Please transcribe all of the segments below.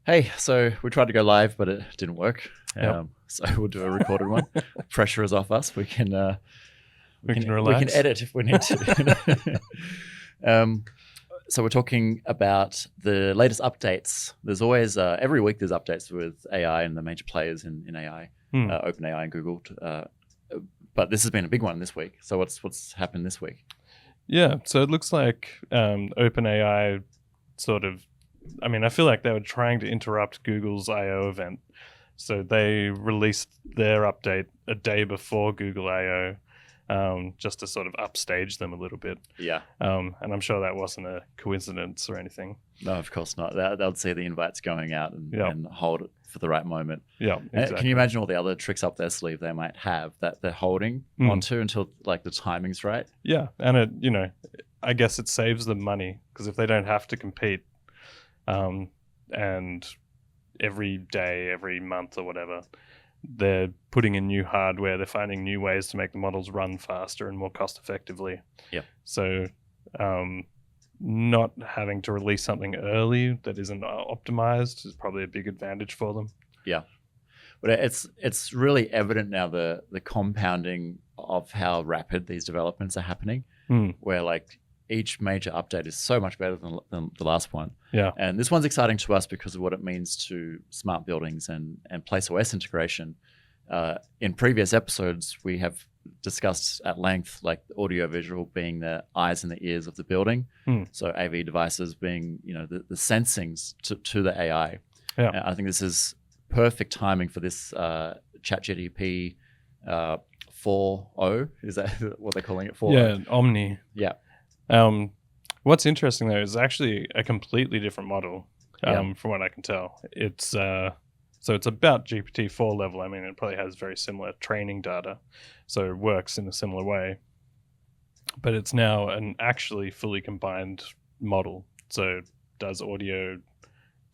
Hey, so we tried to go live, but it didn't work. Yep. So we'll do a recorded one. Pressure is off us. We can We can we can relax. edit if we need to. um, so we're talking about the latest updates. There's always every week there's updates with AI and the major players in AI, OpenAI and Google. But this has been a big one this week. So what's happened this week? Yeah, so it looks like OpenAI sort of, I feel like they were trying to interrupt Google's I.O. event. So they released their update a day before Google I.O. Just to sort of upstage them a little bit. Yeah. And I'm sure that wasn't a coincidence or anything. No, of course not. They'll see the invites going out and hold it for the right moment. Yeah, exactly. Can you imagine all the other tricks up their sleeve they might have that they're holding onto until like the timing's right? Yeah, and it, I guess it saves them money because if they don't have to compete, and every day, every month or whatever, they're putting in new hardware, they're finding new ways to make the models run faster and more cost effectively. Yep. So not having to release something early that isn't optimized is probably a big advantage for them. Yeah. But it's really evident now the compounding of how rapid these developments are happening, where like each major update is so much better than the last one. Yeah. And this one's exciting to us because of what it means to smart buildings and PlaceOS integration. In previous episodes, we have discussed at length like the audio visual being the eyes and the ears of the building. So AV devices being, the sensings to the AI. Yeah. And I think this is perfect timing for this ChatGPT 4.0. Is that what they're calling it? 4.0? Yeah, OMNI. Yeah. What's interesting though is actually a completely different model from what I can tell. It's so it's about GPT-4 level. It probably has very similar training data, so it works in a similar way. But it's now an actually fully combined model. So it does audio,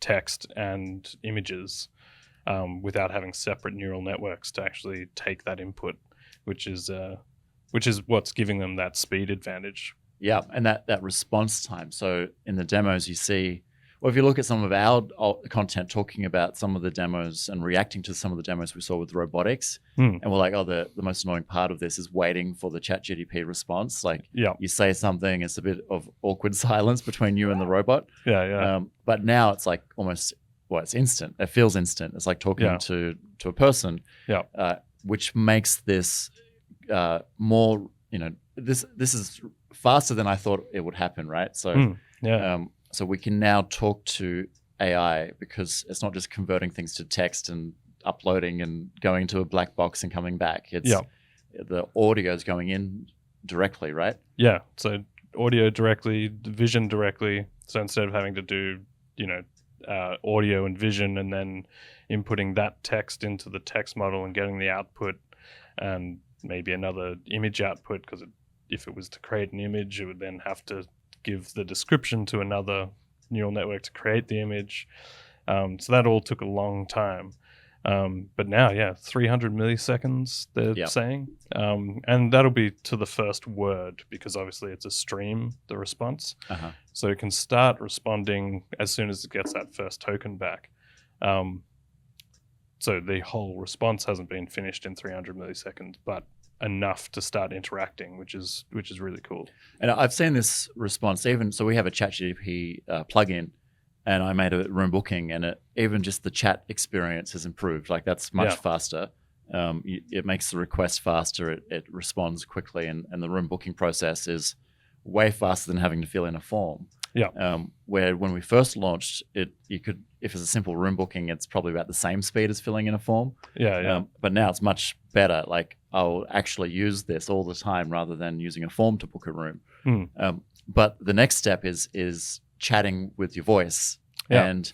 text, and images without having separate neural networks to actually take that input, which is what's giving them that speed advantage. Yeah, and that response time. So in the demos you see, well, if you look at some of our content talking about some of the demos and reacting to some of the demos we saw with robotics, and we're like, oh, the most annoying part of this is waiting for the ChatGPT response. Like, you say something, it's a bit of awkward silence between you and the robot. Yeah. But now it's like almost, it's instant. It feels instant. It's like talking to a person. Yeah. Which makes this more, this is faster than I thought it would happen, right? So, so we can now talk to AI because it's not just converting things to text and uploading and going to a black box and coming back. It's the audio is going in directly, right? Yeah. So audio directly, vision directly. So instead of having to do, audio and vision and then inputting that text into the text model and getting the output and maybe another image output, because if it was to create an image, it would then have to give the description to another neural network to create the image. So that all took a long time. But now, 300 milliseconds, they're saying. And that'll be to the first word because obviously it's a stream, the response. So it can start responding as soon as it gets that first token back. So the whole response hasn't been finished in 300 milliseconds, but enough to start interacting, which is really cool. And I've seen this response even, so we have a ChatGPT plugin and I made a room booking and even just the chat experience has improved. Like that's much faster. It makes the request faster. It responds quickly and the room booking process is way faster than having to fill in a form. Where when we first launched it, you could, if it's a simple room booking, it's probably about the same speed as filling in a form. But now it's much better. Like I'll actually use this all the time rather than using a form to book a room. But the next step is chatting with your voice and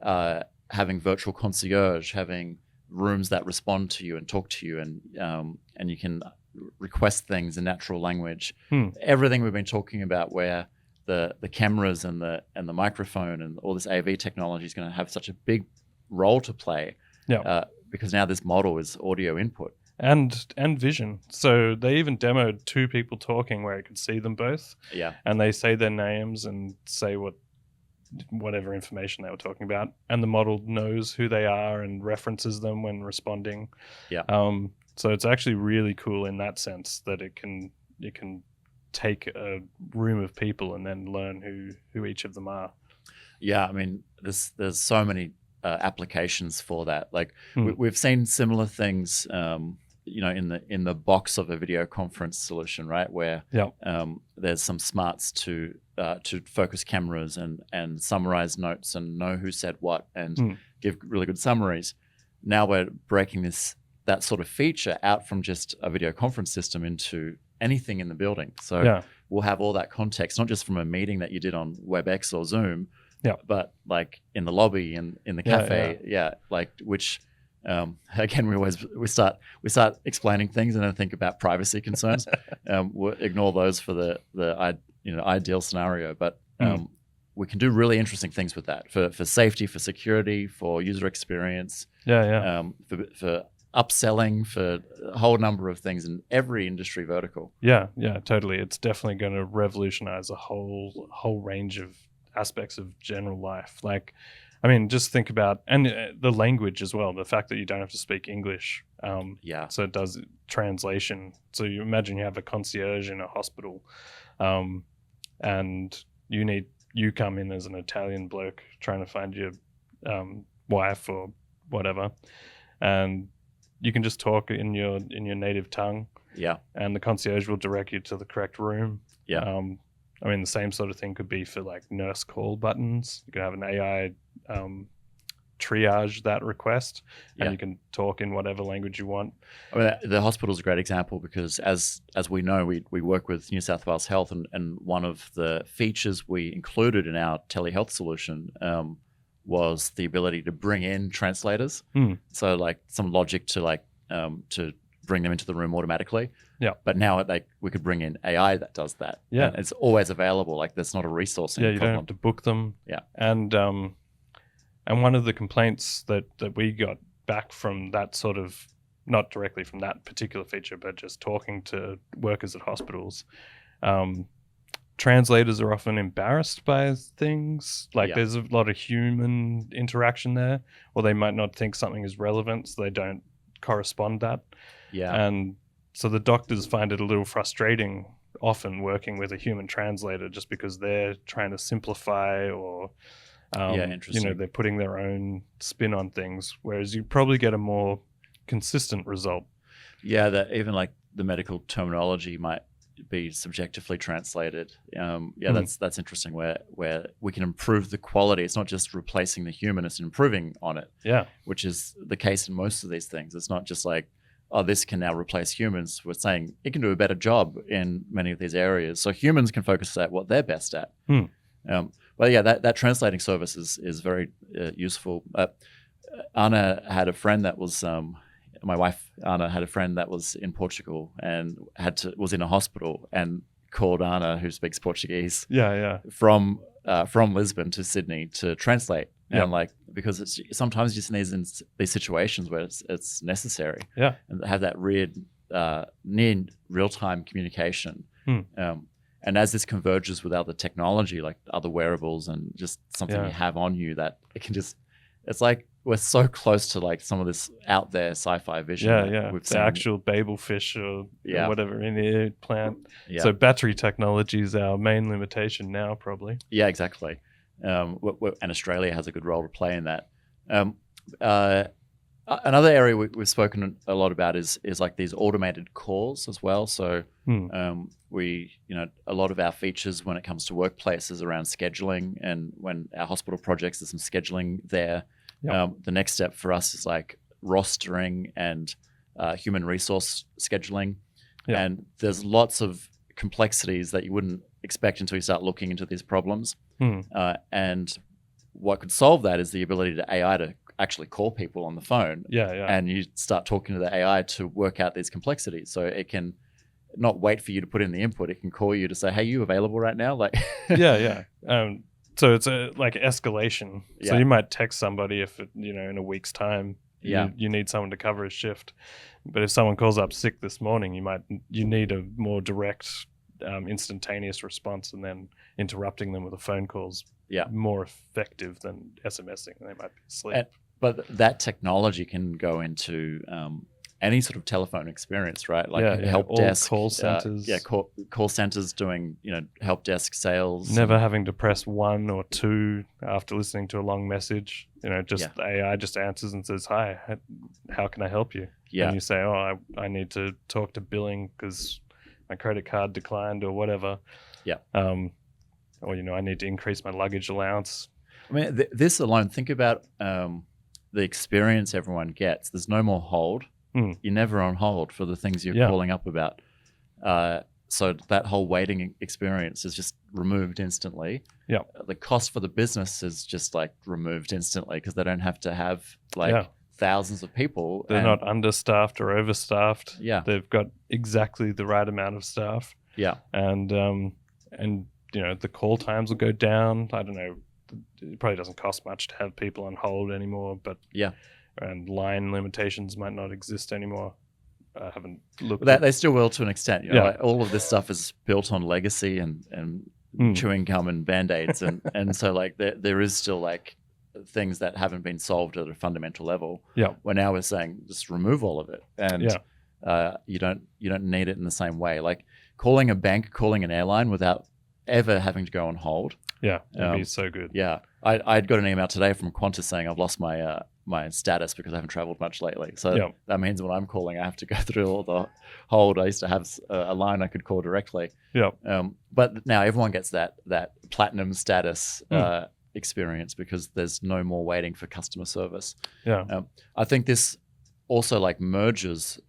having virtual concierge, having rooms that respond to you and talk to you, and you can request things in natural language. Everything we've been talking about where the cameras and the microphone and all this AV technology is going to have such a big role to play because now this model is audio input. And vision. So they even demoed two people talking where you could see them both. And they say their names and say what whatever information they were talking about, and the model knows who they are and references them when responding. Yeah. So it's actually really cool in that sense that it can take a room of people and then learn who each of them are. Yeah, I mean, there's so many applications for that. Like we've seen similar things, in the box of a video conference solution, right? Where there's some smarts to focus cameras and summarize notes and know who said what and give really good summaries. Now we're breaking that sort of feature out from just a video conference system into anything in the building. So we'll have all that context, not just from a meeting that you did on WebEx or Zoom, but like in the lobby and in the cafe, like which again we start explaining things and then think about privacy concerns. We'll ignore those for the ideal scenario, but we can do really interesting things with that for safety, for security, for user experience, for upselling, for a whole number of things in every industry vertical. Yeah, totally. It's definitely going to revolutionize a whole range of aspects of general life. Like, I mean, just think about, and the language as well, the fact that you don't have to speak English. So it does translation. So you imagine you have a concierge in a hospital, and you come in as an Italian bloke trying to find your wife or whatever, and you can just talk in your native tongue. Yeah. And the concierge will direct you to the correct room. Yeah. I mean, the same sort of thing could be for like nurse call buttons. You could have an AI triage that request, and you can talk in whatever language you want. I mean, the hospital is a great example because as we know, we work with New South Wales Health, and one of the features we included in our telehealth solution was the ability to bring in translators. So like some logic to bring them into the room automatically. Yeah. But now we could bring in AI that does that. Yeah. And it's always available. Like there's not a resource. Yeah, you don't have to book them. Yeah. And one of the complaints that we got back from that sort of, not directly from that particular feature, but just talking to workers at hospitals, translators are often embarrassed by things. Like there's a lot of human interaction there, or they might not think something is relevant, so they don't correspond that. Yeah. And so the doctors find it a little frustrating often working with a human translator just because they're trying to simplify or they're putting their own spin on things, whereas you probably get a more consistent result. Yeah, that even like the medical terminology might be subjectively translated. That's interesting where we can improve the quality. It's not just replacing the human, it's improving on it. Yeah. Which is the case in most of these things. It's not just like, oh, this can now replace humans. We're saying it can do a better job in many of these areas. So humans can focus at what they're best at. But yeah, that translating service is very useful. Anna had a friend that was my wife Anna had a friend that was in Portugal and was in a hospital and called Anna, who speaks Portuguese, from Lisbon to Sydney to translate. And like, because sometimes you just need in these situations where it's necessary. Yeah. And have that near real-time communication. And as this converges with other technology, like other wearables and just something you have on you, that it can just, it's like we're so close to like some of this out there sci-fi vision. We've seen actual Babel fish or whatever in the plant. Yeah. So battery technology is our main limitation now, probably. Yeah, exactly. And Australia has a good role to play in that. Another area we've spoken a lot about is like these automated calls as well. So a lot of our features when it comes to workplaces around scheduling, and when our hospital projects, there's some scheduling there. The next step for us is like rostering and human resource scheduling. And there's lots of complexities that you wouldn't expect until you start looking into these problems. And what could solve that is the ability to AI to actually call people on the phone. And you start talking to the AI to work out these complexities. So it can not wait for you to put in the input. It can call you to say, hey, you available right now? Like so it's like escalation. So you might text somebody if in a week's time you need someone to cover a shift. But if someone calls up sick this morning, you need a more direct instantaneous response and then interrupting them with a phone call's more effective than SMSing. They might be asleep. But that technology can go into any sort of telephone experience, right? Like help desk, call centers. Call centers doing help desk sales. Never having to press 1 or 2 after listening to a long message. The AI just answers and says, "Hi, how can I help you?" Yeah. And you say, "Oh, I need to talk to billing because my credit card declined or whatever." Yeah. Or I need to increase my luggage allowance. I mean, this alone. Think about the experience everyone gets. There's no more hold. You're never on hold for the things you're calling up about. So that whole waiting experience is just removed instantly. Yeah. The cost for the business is just like removed instantly because they don't have to have thousands of people. They're not understaffed or overstaffed. Yeah. They've got exactly the right amount of staff. Yeah. And the call times will go down. I don't know. It probably doesn't cost much to have people on hold anymore, but and line limitations might not exist anymore. I haven't looked. They still will to an extent. Like all of this stuff is built on legacy and chewing gum and band-aids, and so like there is still like things that haven't been solved at a fundamental level. Yeah. Where now we're saying just remove all of it, and you don't need it in the same way. Like calling a bank, calling an airline without ever having to go on hold. Yeah, it'd be so good. Yeah, I'd got an email today from Qantas saying I've lost my my status because I haven't traveled much lately. So that means when I'm calling, I have to go through all the hold. I used to have a line I could call directly. Yeah. But now everyone gets that platinum status experience because there's no more waiting for customer service. Yeah. I think this also like merges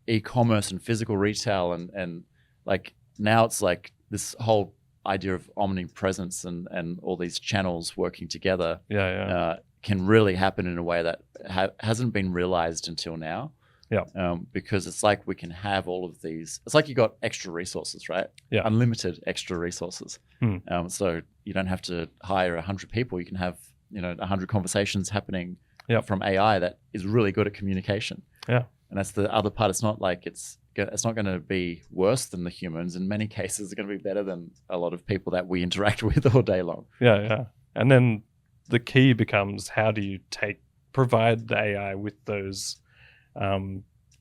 e-commerce and physical retail and like now it's like this whole idea of omnipresence and all these channels working together can really happen in a way that hasn't been realized until now. Yeah. Because it's like we can have all of these. It's like you got extra resources, right? Yeah. Unlimited extra resources. So you don't have to hire 100 people. You can have 100 conversations happening from AI that is really good at communication. Yeah. And that's the other part. It's not like it's not going to be worse than the humans. In many cases, it's going to be better than a lot of people that we interact with all day long. Yeah, yeah. And then the key becomes how do you provide the AI with those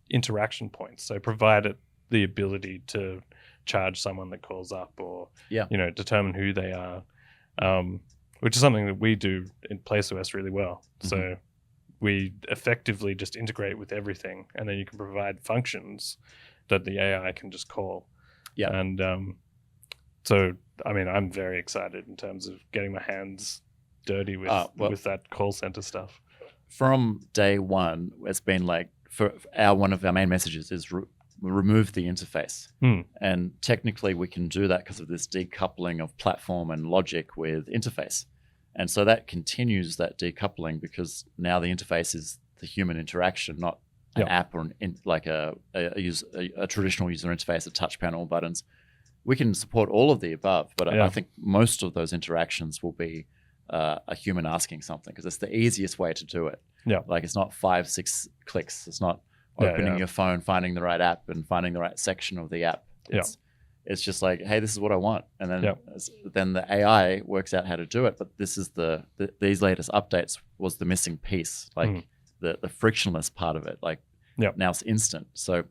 interaction points. So provide it the ability to charge someone that calls up or determine who they are, which is something that we do in PlaceOS really well. Mm-hmm. So we effectively just integrate with everything, and then you can provide functions that the AI can just call. Yeah. And so, I mean, I'm very excited in terms of getting my hands dirty with that call center stuff. From day one, it's been like one of our main messages is remove the interface. And technically we can do that because of this decoupling of platform and logic with interface. And so that continues that decoupling because now the interface is the human interaction, not an app or a traditional user interface, a touch panel, buttons. We can support all of the above, but I think most of those interactions will be a human asking something because it's the easiest way to do it. Yeah. Like it's not 5-6 clicks. It's not opening your phone, finding the right app and finding the right section of the app. It's just like, hey, this is what I want. And then the AI works out how to do it. But this is these latest updates was the missing piece, like the frictionless part of it. Like now it's instant. So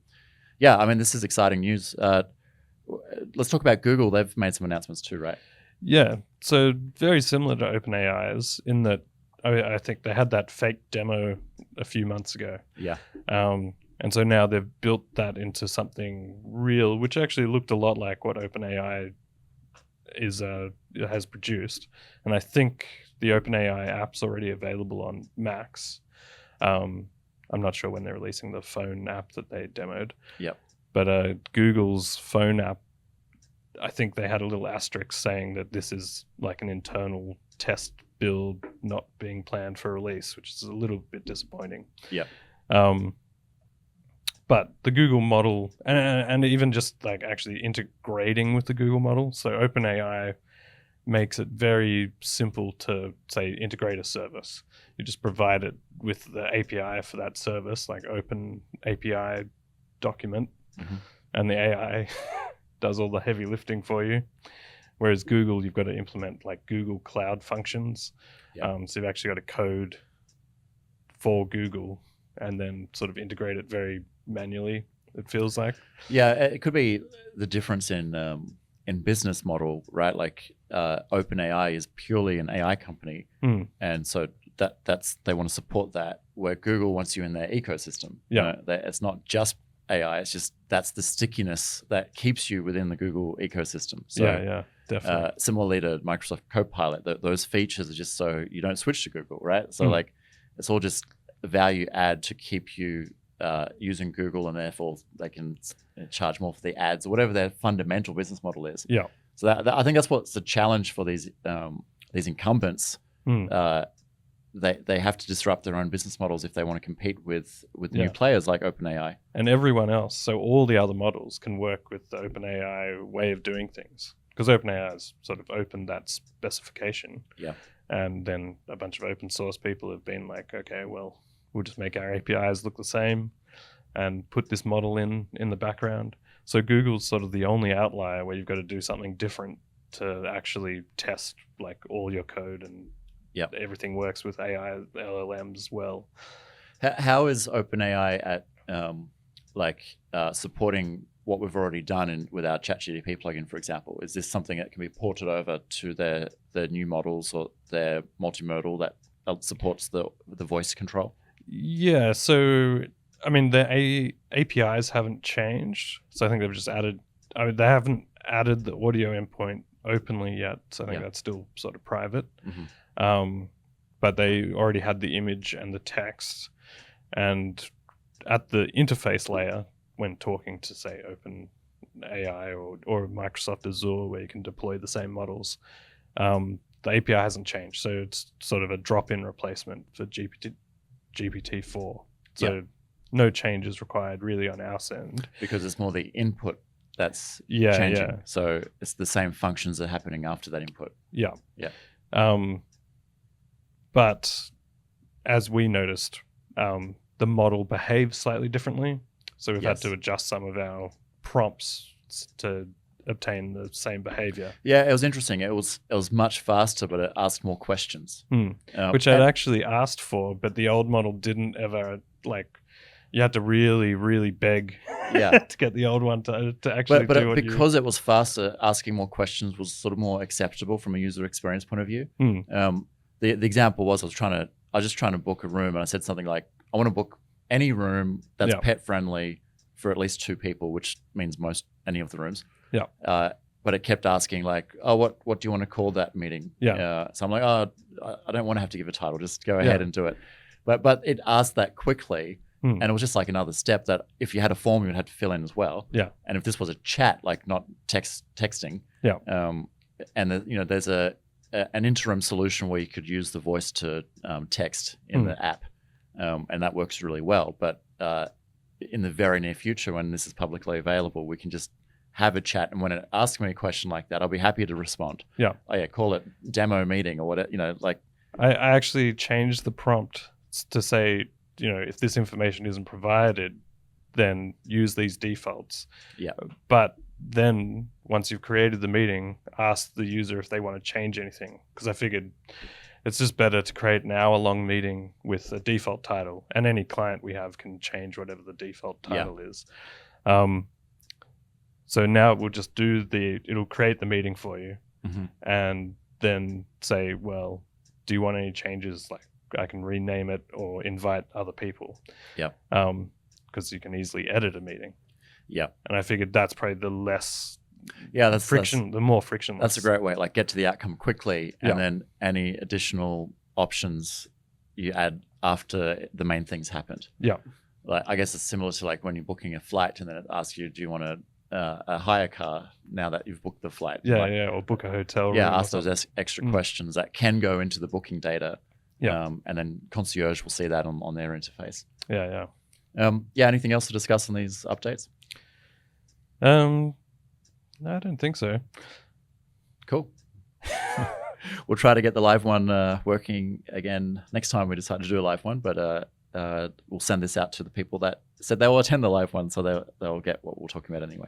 yeah, I mean, this is exciting news. Let's talk about Google. They've made some announcements too, right? Yeah. So very similar to OpenAI's in that I think they had that fake demo a few months ago. Yeah. And so now they've built that into something real, which actually looked a lot like what OpenAI has produced. And I think the OpenAI app's already available on Macs. I'm not sure when they're releasing the phone app that they demoed. Yep. But Google's phone app, I think they had a little asterisk saying that this is like an internal test build not being planned for release, which is a little bit disappointing. Yeah. But the Google model, and even just like actually integrating with the Google model, so OpenAI makes it very simple to, say, integrate a service. You just provide it with the API for that service, like Open API document, and the AI does all the heavy lifting for you. Whereas Google, you've got to implement like Google Cloud functions. So you've actually got to code for Google and then sort of integrate it very manually, it feels like. Yeah, it could be the difference in business model, right? Like OpenAI is purely an AI company, and so that's they want to support that. Where Google wants you in their ecosystem. It's not just AI; it's just that's the stickiness that keeps you within the Google ecosystem. So, definitely. Similarly to Microsoft Copilot, those features are just so you don't switch to Google, right? So like it's all just a value add to keep you using Google, and therefore they can charge more for the ads or whatever their fundamental business model is. Yeah. So that I think that's what's the challenge for these incumbents. They have to disrupt their own business models if they want to compete with new players like OpenAI and everyone else. So all the other models can work with the OpenAI way of doing things, because OpenAI has sort of opened that specification. Yeah. And then a bunch of open source people have been like, okay, well, we'll just make our APIs look the same and put this model in the background. So Google's sort of the only outlier where you've got to do something different to actually test like all your code and everything works with AI LLMs well. How is OpenAI at supporting what we've already done with our ChatGPT plugin, for example? Is this something that can be ported over to their new models or their multimodal that supports the voice control? Yeah, so I mean the APIs haven't changed, so I think they've just added. I mean, they haven't added the audio endpoint openly yet, so I think that's still sort of private. But they already had the image and the text, and at the interface layer, when talking to say OpenAI or Microsoft Azure, where you can deploy the same models, the API hasn't changed, so it's sort of a drop-in replacement for GPT-4. So no changes required really on our end, because it's more the input that's changing. So it's the same functions that are happening after that input. But as we noticed, the model behaves slightly differently. So we've had to adjust some of our prompts to obtain the same behavior. Yeah, it was interesting. It was much faster, but it asked more questions. Which I'd actually asked for, but the old model didn't ever, like, you had to really, really beg to get the old one to actually do what because it was faster, asking more questions was sort of more acceptable from a user experience point of view. The example was I was just trying to book a room, and I said something like, I want to book any room that's pet friendly for at least 2 people, which means any of the rooms. But it kept asking like, oh, what do you want to call that meeting? So I'm like, oh, I don't want to have to give a title. Just go ahead and do it. But it asked that quickly, and it was just like another step that if you had a form, you'd have to fill in as well. And if this was a chat, like not texting, and there's an interim solution where you could use the voice to text in the app, and that works really well. But in the very near future, when this is publicly available, we can just have a chat, and when it asks me a question like that, I'll be happy to respond. Call it demo meeting or whatever. I actually changed the prompt to say, if this information isn't provided, then use these defaults. But then once you've created the meeting, ask the user if they want to change anything, because I figured it's just better to create an hour-long meeting with a default title, and any client we have can change whatever the default title is. So now it will just it'll create the meeting for you, and then say, well, do you want any changes? Like, I can rename it or invite other people. Because you can easily edit a meeting. And I figured that's probably the less the more frictionless. That's a great way. Like, get to the outcome quickly, and then any additional options you add after the main thing's happened. Like, I guess it's similar to like when you're booking a flight, and then it asks you, do you want a hire car now that you've booked the flight? Or book a hotel room. Ask those extra questions that can go into the booking data. And then concierge will see that on their interface. Anything else to discuss on these updates? No, I don't think so. Cool. We'll try to get the live one working again next time we decide to do a live one, but we'll send this out to the people that said they will attend the live one, so they'll get what we're talking about anyway.